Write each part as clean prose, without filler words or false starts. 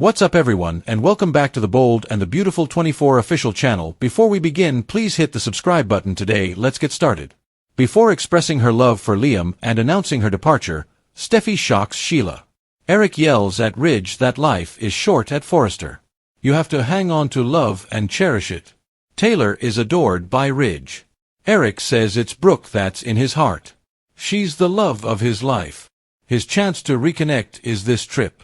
What's up everyone, and welcome back to the Bold and the Beautiful 24 official channel. Before we begin, please hit the subscribe button today. Let's get started. Before expressing her love for Liam and announcing her departure, Steffy shocks Sheila. Eric yells at Ridge that life is short at Forrester. You have to hang on to love and cherish it. Taylor is adored by Ridge. Eric says it's Brooke that's in his heart. She's the love of his life. His chance to reconnect is this trip.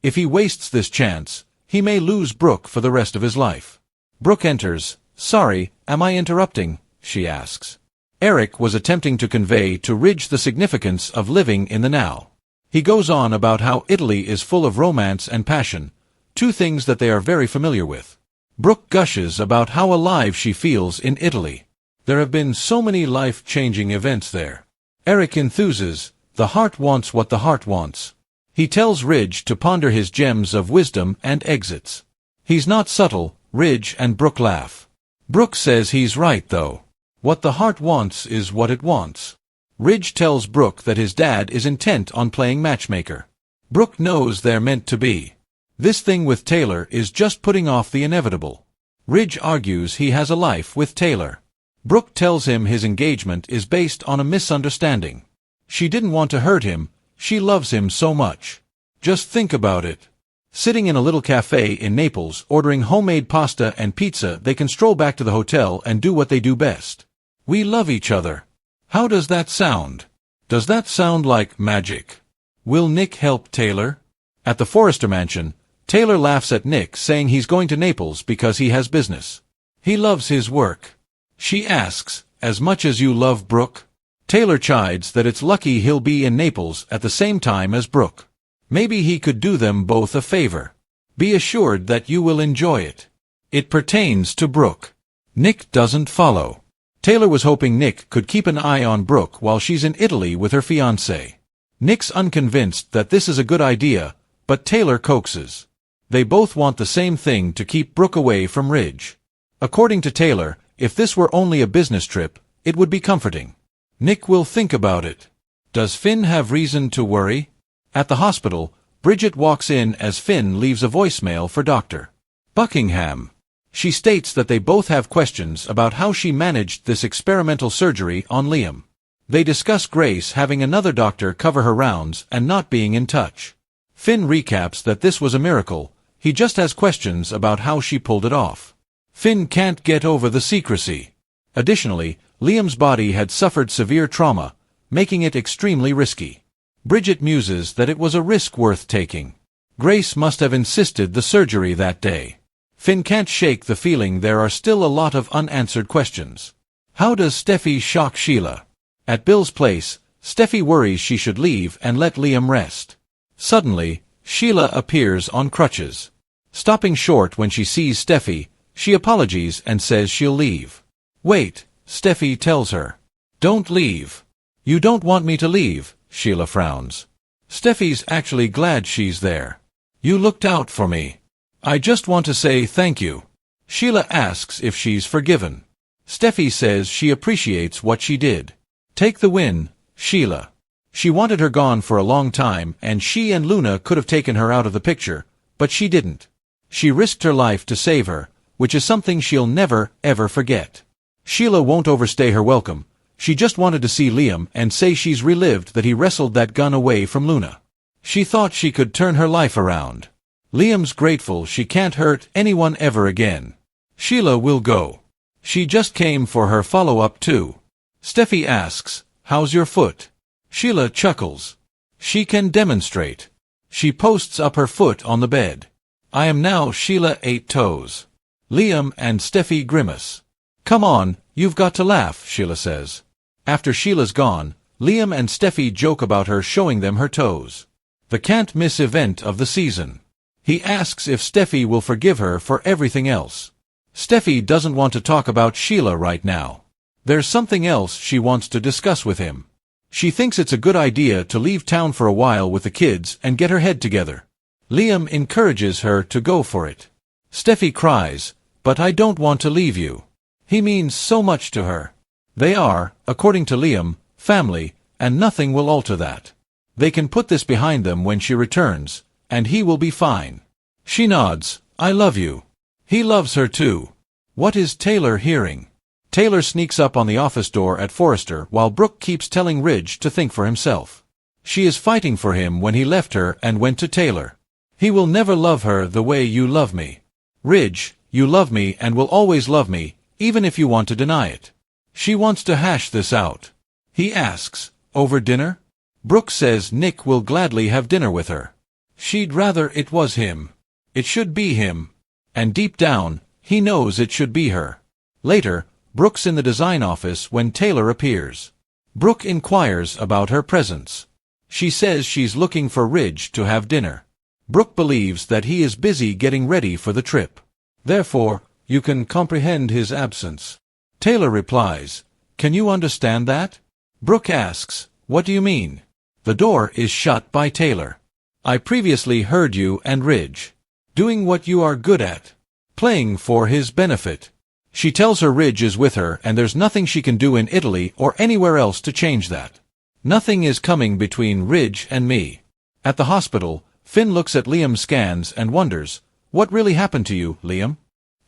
If he wastes this chance, he may lose Brooke for the rest of his life. Brooke enters. Sorry, am I interrupting? She asks. Eric was attempting to convey to Ridge the significance of living in the now. He goes on about how Italy is full of romance and passion, two things that they are very familiar with. Brooke gushes about how alive she feels in Italy. There have been so many life-changing events there. Eric enthuses. The heart wants what the heart wants. He tells Ridge to ponder his gems of wisdom and exits. He's not subtle. Ridge and Brooke laugh. Brooke says he's right though. What the heart wants is what it wants. Ridge tells Brooke that his dad is intent on playing matchmaker. Brooke knows they're meant to be. This thing with Taylor is just putting off the inevitable. Ridge argues he has a life with Taylor. Brooke tells him his engagement is based on a misunderstanding. She didn't want to hurt him. She loves him so much. Just think about it. Sitting in a little cafe in Naples, ordering homemade pasta and pizza, they can stroll back to the hotel and do what they do best. We love each other. How does that sound? Does that sound like magic? Will Nick help Taylor? At the Forrester mansion, Taylor laughs at Nick, saying he's going to Naples because he has business. He loves his work. She asks, as much as you love Brooke? Taylor chides that it's lucky he'll be in Naples at the same time as Brooke. Maybe he could do them both a favor. Be assured that you will enjoy it. It pertains to Brooke. Nick doesn't follow. Taylor was hoping Nick could keep an eye on Brooke while she's in Italy with her fiancé. Nick's unconvinced that this is a good idea, but Taylor coaxes. They both want the same thing, to keep Brooke away from Ridge. According to Taylor, if this were only a business trip, it would be comforting. Nick will think about it. Does Finn have reason to worry? At the hospital, Bridget walks in as Finn leaves a voicemail for Dr. Buckingham. She states that they both have questions about how she managed this experimental surgery on Liam. They discuss Grace having another doctor cover her rounds and not being in touch. Finn recaps that this was a miracle. He just has questions about how she pulled it off. Finn can't get over the secrecy. Additionally, Liam's body had suffered severe trauma, making it extremely risky. Bridget muses that it was a risk worth taking. Grace must have insisted the surgery that day. Finn can't shake the feeling there are still a lot of unanswered questions. How does Steffy shock Sheila? At Bill's place, Steffy worries she should leave and let Liam rest. Suddenly, Sheila appears on crutches. Stopping short when she sees Steffy, she apologizes and says she'll leave. Wait, Steffy tells her. Don't leave. You don't want me to leave, Sheila frowns. Steffy's actually glad she's there. You looked out for me. I just want to say thank you. Sheila asks if she's forgiven. Steffy says she appreciates what she did. Take the win, Sheila. She wanted her gone for a long time, and she and Luna could have taken her out of the picture, but she didn't. She risked her life to save her, which is something she'll never, ever forget. Sheila won't overstay her welcome. She just wanted to see Liam and say she's relived that he wrestled that gun away from Luna. She thought she could turn her life around. Liam's grateful she can't hurt anyone ever again. Sheila will go. She just came for her follow-up too. Steffy asks, how's your foot? Sheila chuckles. She can demonstrate. She posts up her foot on the bed. I am now Sheila 8 toes. Liam and Steffy grimace. Come on, you've got to laugh, Sheila says. After Sheila's gone, Liam and Steffy joke about her showing them her toes. The can't-miss event of the season. He asks if Steffy will forgive her for everything else. Steffy doesn't want to talk about Sheila right now. There's something else she wants to discuss with him. She thinks it's a good idea to leave town for a while with the kids and get her head together. Liam encourages her to go for it. Steffy cries, but I don't want to leave you. He means so much to her. They are, according to Liam, family, and nothing will alter that. They can put this behind them when she returns, and he will be fine. She nods. I love you. He loves her too. What is Taylor hearing? Taylor sneaks up on the office door at Forrester while Brooke keeps telling Ridge to think for himself. She is fighting for him when he left her and went to Taylor. He will never love her the way you love me. Ridge, you love me and will always love me, even if you want to deny it. She wants to hash this out. He asks, over dinner? Brooke says Nick will gladly have dinner with her. She'd rather it was him. It should be him. And deep down, he knows it should be her. Later, Brooke's in the design office when Taylor appears. Brooke inquires about her presence. She says she's looking for Ridge to have dinner. Brooke believes that he is busy getting ready for the trip. Therefore, you can comprehend his absence. Taylor replies, can you understand that? Brooke asks, what do you mean? The door is shut by Taylor. I previously heard you and Ridge doing what you are good at, playing for his benefit. She tells her Ridge is with her and there's nothing she can do in Italy or anywhere else to change that. Nothing is coming between Ridge and me. At the hospital, Finn looks at Liam's scans and wonders, what really happened to you, Liam?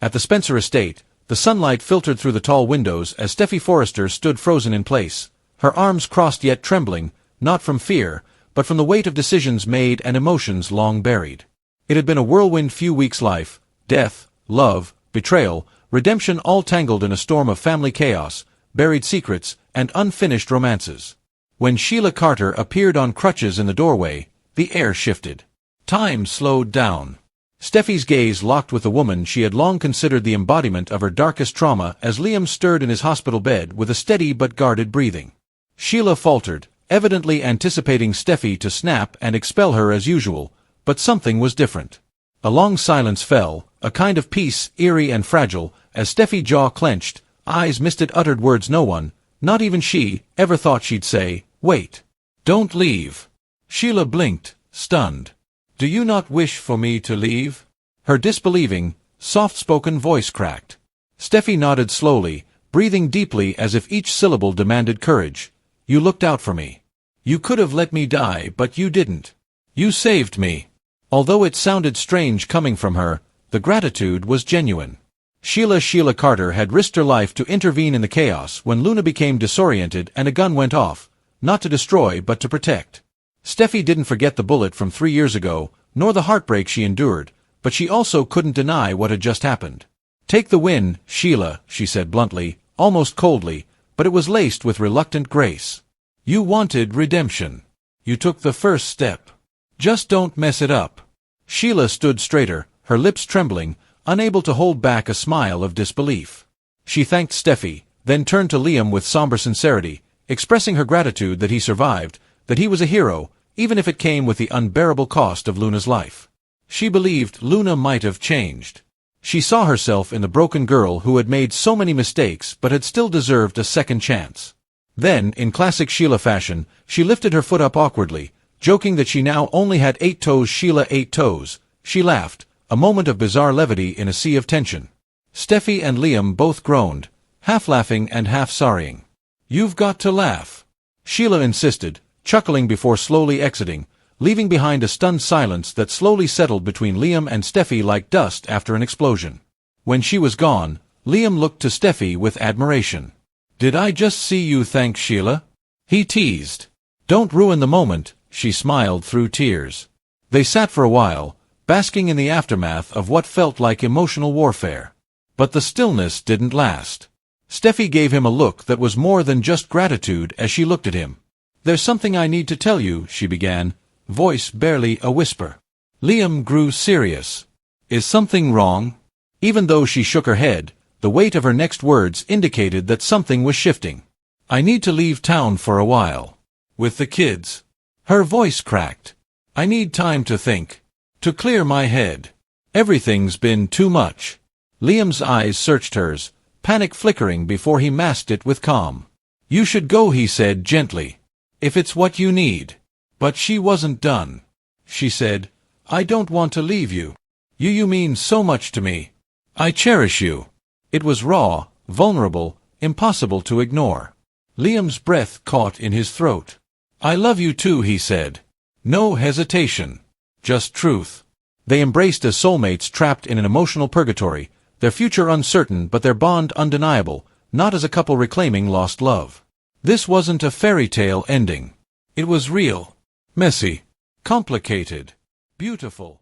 At the Spencer estate, the sunlight filtered through the tall windows as Steffy Forrester stood frozen in place, her arms crossed yet trembling, not from fear, but from the weight of decisions made and emotions long buried. It had been a whirlwind few weeks' life, death, love, betrayal, redemption all tangled in a storm of family chaos, buried secrets, and unfinished romances. When Sheila Carter appeared on crutches in the doorway, the air shifted. Time slowed down. Steffy's gaze locked with the woman she had long considered the embodiment of her darkest trauma as Liam stirred in his hospital bed with a steady but guarded breathing. Sheila faltered, evidently anticipating Steffy to snap and expel her as usual, but something was different. A long silence fell, a kind of peace, eerie and fragile, as Steffi jaw clenched, eyes misted uttered words no one, not even she, ever thought she'd say, wait. Don't leave. Sheila blinked, stunned. Do you not wish for me to leave? Her disbelieving, soft-spoken voice cracked. Steffi nodded slowly, breathing deeply as if each syllable demanded courage. You looked out for me. You could have let me die, but you didn't. You saved me. Although it sounded strange coming from her, the gratitude was genuine. Sheila Carter had risked her life to intervene in the chaos when Luna became disoriented and a gun went off, not to destroy but to protect. Steffi didn't forget the bullet from 3 years ago, nor the heartbreak she endured, but she also couldn't deny what had just happened. Take the win, Sheila, she said bluntly, almost coldly, but it was laced with reluctant grace. You wanted redemption. You took the first step. Just don't mess it up. Sheila stood straighter, her lips trembling, unable to hold back a smile of disbelief. She thanked Steffi, then turned to Liam with somber sincerity, expressing her gratitude that he survived, that he was a hero, even if it came with the unbearable cost of Luna's life. She believed Luna might have changed. She saw herself in the broken girl who had made so many mistakes but had still deserved a second chance. Then, in classic Sheila fashion, she lifted her foot up awkwardly, joking that she now only had 8 toes. Sheila 8 toes. She laughed, a moment of bizarre levity in a sea of tension. Steffi and Liam both groaned, half laughing and half sorrying. You've got to laugh. Sheila insisted, chuckling before slowly exiting, leaving behind a stunned silence that slowly settled between Liam and Steffi like dust after an explosion. When she was gone, Liam looked to Steffi with admiration. Did I just see you thank Sheila? He teased. Don't ruin the moment, she smiled through tears. They sat for a while, basking in the aftermath of what felt like emotional warfare. But the stillness didn't last. Steffi gave him a look that was more than just gratitude as she looked at him. There's something I need to tell you, she began, voice barely a whisper. Liam grew serious. Is something wrong? Even though she shook her head, the weight of her next words indicated that something was shifting. I need to leave town for a while. With the kids. Her voice cracked. I need time to think. To clear my head. Everything's been too much. Liam's eyes searched hers, panic flickering before he masked it with calm. You should go, he said gently. If it's what you need. But she wasn't done. She said, I don't want to leave you. You mean so much to me. I cherish you. It was raw, vulnerable, impossible to ignore. Liam's breath caught in his throat. I love you too, he said. No hesitation. Just truth. They embraced as soulmates trapped in an emotional purgatory, their future uncertain but their bond undeniable, not as a couple reclaiming lost love. This wasn't a fairy tale ending. It was real, messy, complicated, beautiful.